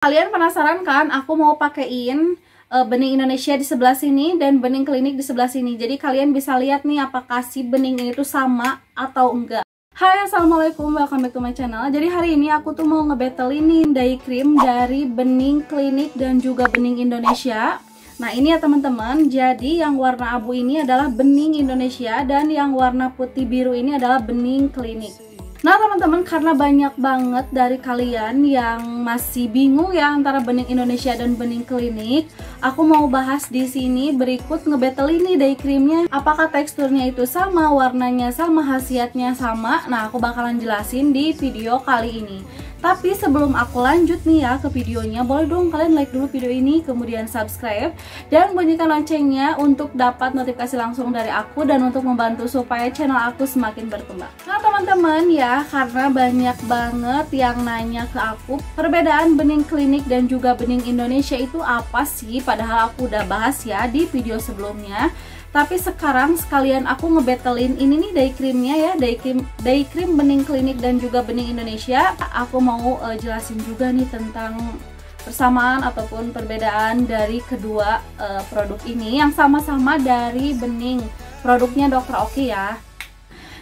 Kalian penasaran kan aku mau pakein bening Indonesia di sebelah sini dan bening klinik di sebelah sini. Jadi kalian bisa lihat nih apakah si bening ini tuh sama atau enggak. Hai, assalamualaikum, welcome back to my channel. Jadi hari ini aku tuh mau ngebattlein dye cream dari bening klinik dan juga bening Indonesia. Nah ini ya teman-teman, jadi yang warna abu ini adalah bening Indonesia dan yang warna putih biru ini adalah bening klinik. Nah teman-teman, karena banyak banget dari kalian yang masih bingung ya antara bening Indonesia dan bening klinik, aku mau bahas di sini berikut ngebattle ini dye creamnya. Apakah teksturnya itu sama, warnanya sama, khasiatnya sama? Nah aku bakalan jelasin di video kali ini. Tapi sebelum aku lanjut nih ya ke videonya, boleh dong kalian like dulu video ini, kemudian subscribe dan bunyikan loncengnya untuk dapat notifikasi langsung dari aku dan untuk membantu supaya channel aku semakin berkembang. Nah teman-teman ya, karena banyak banget yang nanya ke aku perbedaan bening klinik dan juga bening Indonesia itu apa sih, padahal aku udah bahas ya di video sebelumnya. Tapi sekarang sekalian aku ngebattlein ini nih dye creamnya ya, dye cream bening klinik dan juga bening Indonesia. Aku mau jelasin juga nih tentang persamaan ataupun perbedaan dari kedua produk ini yang sama-sama dari bening, produknya Dr. Oki ya.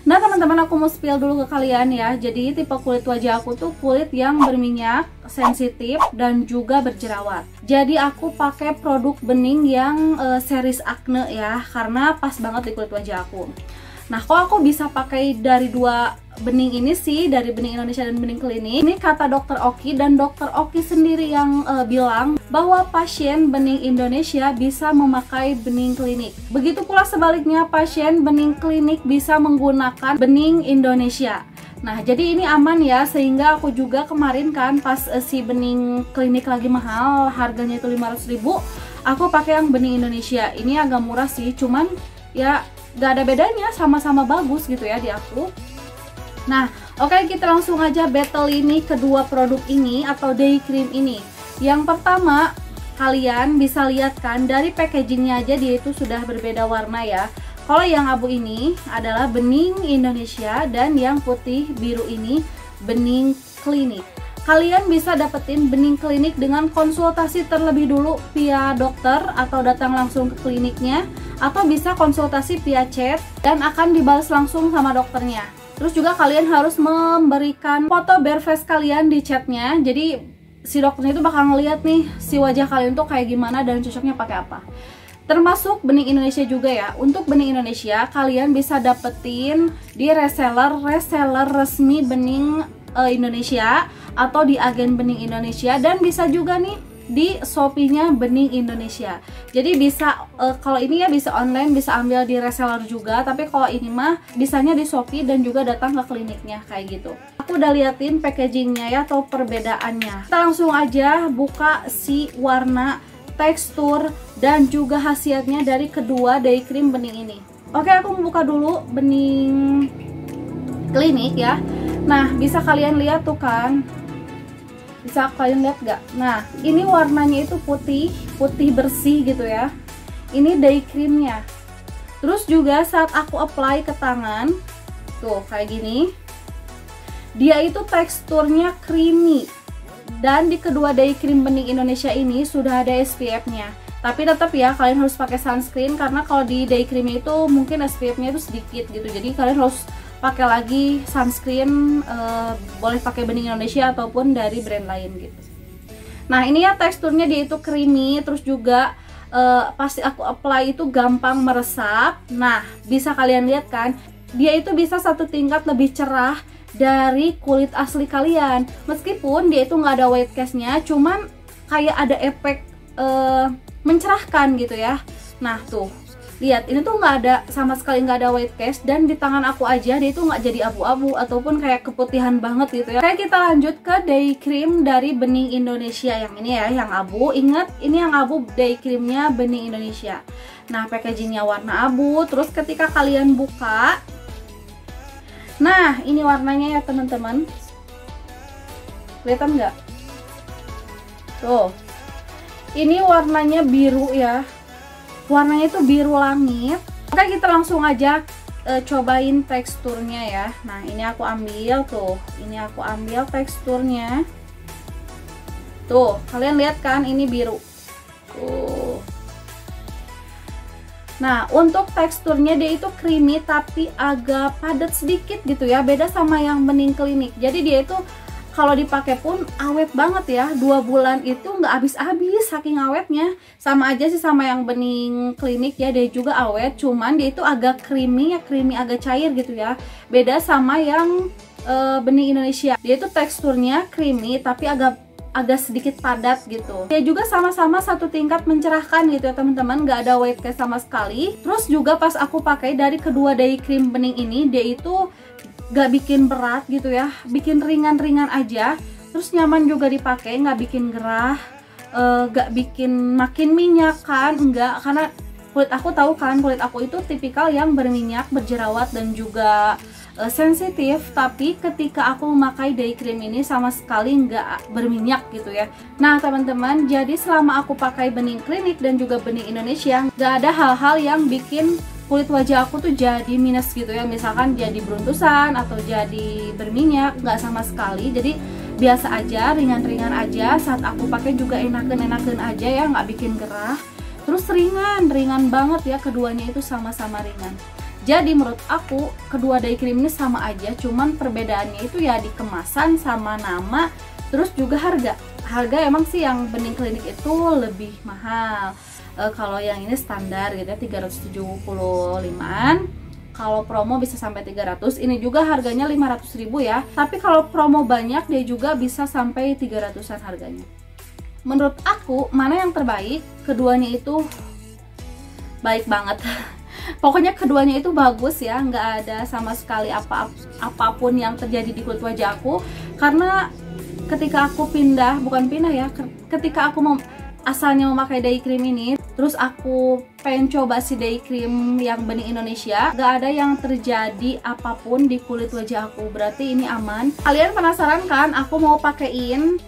Nah teman-teman, aku mau spill dulu ke kalian ya. Jadi tipe kulit wajah aku tuh kulit yang berminyak, sensitif, dan juga berjerawat. Jadi aku pakai produk bening yang series Acne ya, karena pas banget di kulit wajah aku. Nah kok aku bisa pakai dari dua bening ini sih, dari bening Indonesia dan bening klinik? Ini kata Dr. Oki, dan Dr. Oki sendiri yang bilang bahwa pasien bening Indonesia bisa memakai bening klinik. Begitu pula sebaliknya, pasien bening klinik bisa menggunakan bening Indonesia. Nah jadi ini aman ya, sehingga aku juga kemarin kan pas si bening klinik lagi mahal, harganya itu 500.000, aku pakai yang bening Indonesia. Ini agak murah sih, cuman ya gak ada bedanya, sama-sama bagus gitu ya di aku. Nah oke, kita langsung aja battle ini kedua produk ini atau dye cream ini. Yang pertama, kalian bisa lihat kan dari packagingnya aja dia itu sudah berbeda warna ya. Kalau yang abu ini adalah bening Indonesia dan yang putih biru ini bening klinik. Kalian bisa dapetin bening klinik dengan konsultasi terlebih dulu via dokter atau datang langsung ke kliniknya, atau bisa konsultasi via chat dan akan dibalas langsung sama dokternya. Terus juga kalian harus memberikan foto bare face kalian di chatnya, jadi si dokternya itu bakal ngeliat nih si wajah kalian tuh kayak gimana dan cocoknya pakai apa. Termasuk bening Indonesia juga ya. Untuk bening Indonesia kalian bisa dapetin di reseller resmi bening Indonesia atau di agen bening Indonesia, dan bisa juga nih di Shopee-nya bening Indonesia. Jadi bisa kalau ini ya bisa online, bisa ambil di reseller juga, tapi kalau ini mah bisanya di Shopee dan juga datang ke kliniknya kayak gitu. Aku udah liatin packagingnya ya atau perbedaannya. Kita langsung aja buka si warna, tekstur, dan juga khasiatnya dari kedua dye cream bening ini. Oke, aku mau buka dulu bening klinik ya. Nah bisa kalian lihat tuh kan, bisa kalian lihat gak? Nah ini warnanya itu putih bersih gitu ya. Ini dye creamnya. Terus juga saat aku apply ke tangan tuh kayak gini, dia itu teksturnya creamy. Dan di kedua dye cream bening Indonesia ini sudah ada SPF-nya. Tapi tetap ya kalian harus pakai sunscreen, karena kalau di dye creamnya itu mungkin SPF-nya itu sedikit gitu. Jadi kalian harus pakai lagi sunscreen, boleh pakai bening Indonesia ataupun dari brand lain gitu. Nah ini ya teksturnya dia itu creamy, terus juga pasti aku apply itu gampang meresap. Nah bisa kalian lihat kan, dia itu bisa satu tingkat lebih cerah dari kulit asli kalian. Meskipun dia itu nggak ada white cast-nya, cuman kayak ada efek mencerahkan gitu ya. Nah tuh lihat, ini tuh nggak ada sama sekali, nggak ada white cast, dan di tangan aku aja dia itu nggak jadi abu-abu ataupun kayak keputihan banget gitu ya. Oke, kita lanjut ke dye cream dari bening Indonesia yang ini ya, yang abu. Ingat ini yang abu dye creamnya bening Indonesia. Nah packagingnya warna abu. Terus ketika kalian buka, nah ini warnanya ya teman-teman, kelihatan nggak? Tuh, ini warnanya biru ya. Warnanya itu biru langit. Oke, kita langsung aja cobain teksturnya ya. Nah ini aku ambil tuh, ini aku ambil teksturnya. Tuh, kalian lihat kan ini biru. Tuh. Nah, untuk teksturnya dia itu creamy tapi agak padat sedikit gitu ya. Beda sama yang bening klinik. Jadi dia itu kalau dipakai pun awet banget ya. 2 bulan itu nggak habis-habis saking awetnya. Sama aja sih sama yang bening klinik ya, dia juga awet. Cuman dia itu agak creamy ya, creamy agak cair gitu ya. Beda sama yang bening Indonesia. Dia itu teksturnya creamy tapi agak sedikit padat gitu. Dia juga sama-sama satu tingkat mencerahkan gitu ya teman-teman, nggak ada white cast sama sekali. Terus juga pas aku pakai dari kedua day cream bening ini, dia itu nggak bikin berat gitu ya, bikin ringan-ringan aja. Terus nyaman juga dipakai, nggak bikin gerah, nggak bikin makin minyak kan, enggak. Karena kulit aku tahu kan, kulit aku itu tipikal yang berminyak, berjerawat dan juga sensitif, tapi ketika aku memakai day cream ini sama sekali nggak berminyak gitu ya. Nah teman-teman, jadi selama aku pakai bening klinik dan juga bening Indonesia, nggak ada hal-hal yang bikin kulit wajah aku tuh jadi minus gitu ya, misalkan jadi beruntusan atau jadi berminyak, nggak sama sekali. Jadi biasa aja, ringan-ringan aja. Saat aku pakai juga enakan-enakan aja ya, nggak bikin gerah. Terus ringan banget ya, keduanya itu sama-sama ringan. Jadi menurut aku kedua day cream ini sama aja, cuman perbedaannya itu ya di kemasan sama nama, terus juga harga. Harga emang sih yang bening klinik itu lebih mahal. Kalau yang ini standar gitu ya 375-an. Kalau promo bisa sampai 300. Ini juga harganya 500.000 ya. Tapi kalau promo banyak dia juga bisa sampai 300-an harganya. Menurut aku mana yang terbaik? Keduanya itu baik banget. Pokoknya keduanya itu bagus ya, nggak ada sama sekali apapun yang terjadi di kulit wajah aku. Karena ketika aku ketika aku asalnya memakai day cream ini, terus aku pengen coba si day cream yang bening Indonesia, nggak ada yang terjadi apapun di kulit wajah aku. Berarti ini aman. Kalian penasaran kan? Aku mau pakein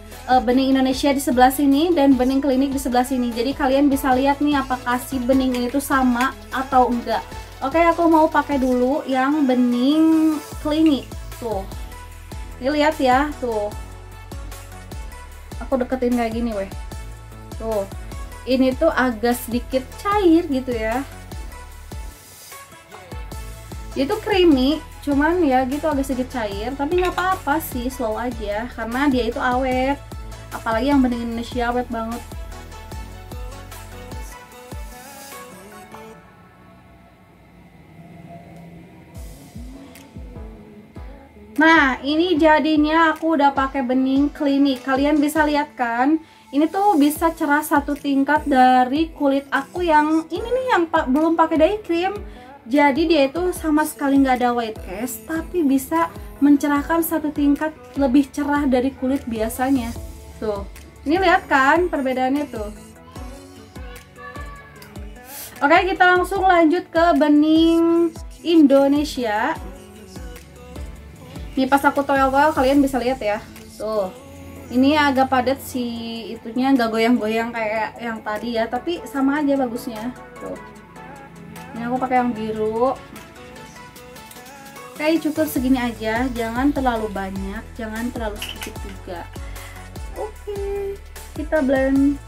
bening Indonesia di sebelah sini dan bening klinik di sebelah sini. Jadi kalian bisa lihat nih apakah si bening ini tuh sama atau enggak. Oke, aku mau pakai dulu yang bening klinik. Tuh. Ini lihat ya, tuh. Aku deketin kayak gini weh. Tuh. Ini tuh agak sedikit cair gitu ya. Itu creamy, cuman ya gitu agak sedikit cair, tapi nggak apa-apa sih, slow aja karena dia itu awet. Apalagi yang bening Indonesia awet banget. Nah, ini jadinya aku udah pakai bening klinik. Kalian bisa lihat kan? Ini tuh bisa cerah satu tingkat dari kulit aku yang ini nih, yang belum pakai day cream. Jadi dia itu sama sekali nggak ada white cast, tapi bisa mencerahkan satu tingkat lebih cerah dari kulit biasanya. Tuh, ini lihat kan perbedaannya tuh. Oke, kita langsung lanjut ke bening Indonesia. Nih pas aku toel-toel kalian bisa lihat ya. Tuh. Ini agak padat sih, itunya nggak goyang-goyang kayak yang tadi ya, tapi sama aja bagusnya. Tuh. Ini aku pakai yang biru. Oke, cukup segini aja, jangan terlalu banyak, jangan terlalu sedikit juga. Oke, kita blend.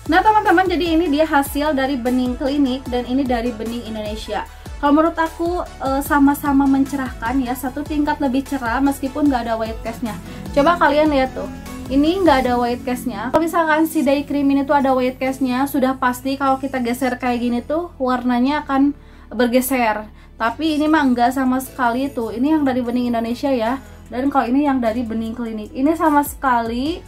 Nah teman-teman, jadi ini dia hasil dari bening klinik dan ini dari bening Indonesia. Kalau menurut aku sama-sama mencerahkan ya, satu tingkat lebih cerah meskipun nggak ada white castnya. Coba kalian lihat tuh, ini nggak ada white castnya. Kalau misalkan si day cream ini tuh ada white castnya, sudah pasti kalau kita geser kayak gini tuh warnanya akan bergeser. Tapi ini mah enggak sama sekali tuh. Ini yang dari bening Indonesia ya, dan kalau ini yang dari bening klinik, ini sama sekali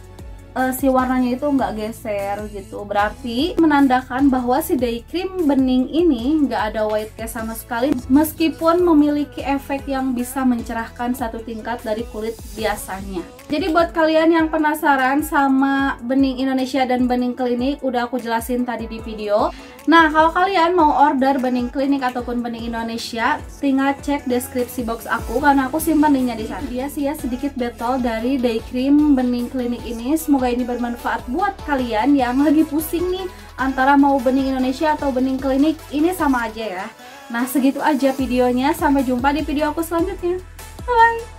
si warnanya itu nggak geser gitu. Berarti menandakan bahwa si day cream bening ini nggak ada white cast sama sekali, meskipun memiliki efek yang bisa mencerahkan satu tingkat dari kulit biasanya. Jadi buat kalian yang penasaran sama bening Indonesia dan bening klinik, udah aku jelasin tadi di video. Nah, kalau kalian mau order bening klinik ataupun bening Indonesia, tinggal cek deskripsi box aku karena aku simpan linknya di sana. Dia sih ya sedikit botol dari day cream bening klinik ini. Semoga ini bermanfaat buat kalian yang lagi pusing nih antara mau bening Indonesia atau bening klinik. Ini sama aja ya. Nah, segitu aja videonya. Sampai jumpa di video aku selanjutnya. Bye.